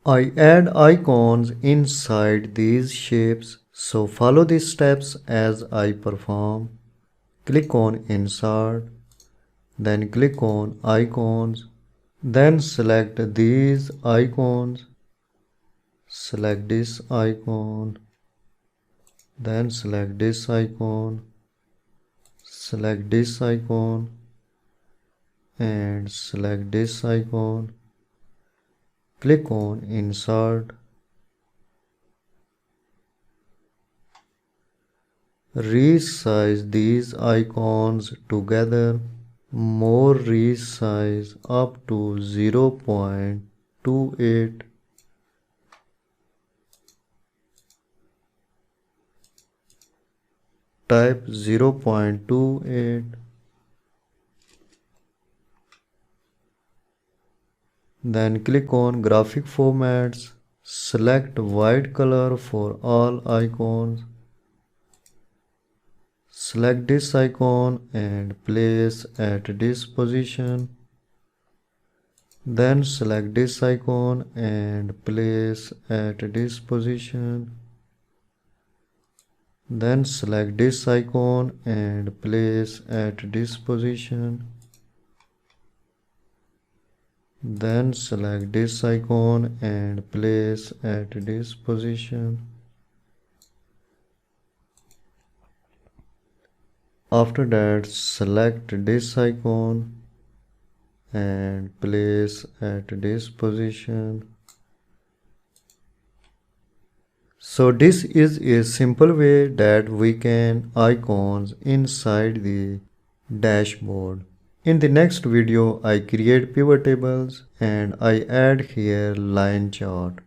I add icons inside these shapes, so follow these steps as I perform. Click on Insert, then click on Icons, then select these icons, select this icon, then select this icon, select this icon, and select this icon. Click on Insert, resize these icons together, more resize up to 0.28, type 0.28, then click on Graphic Formats, select white color for all icons, select this icon and place at this position, then select this icon and place at this position, then select this icon and place at this position, then select this icon and place at this position. After that, select this icon and place at this position. So this is a simple way that we can icons inside the dashboard. In the next video, I create pivot tables and I add here line chart.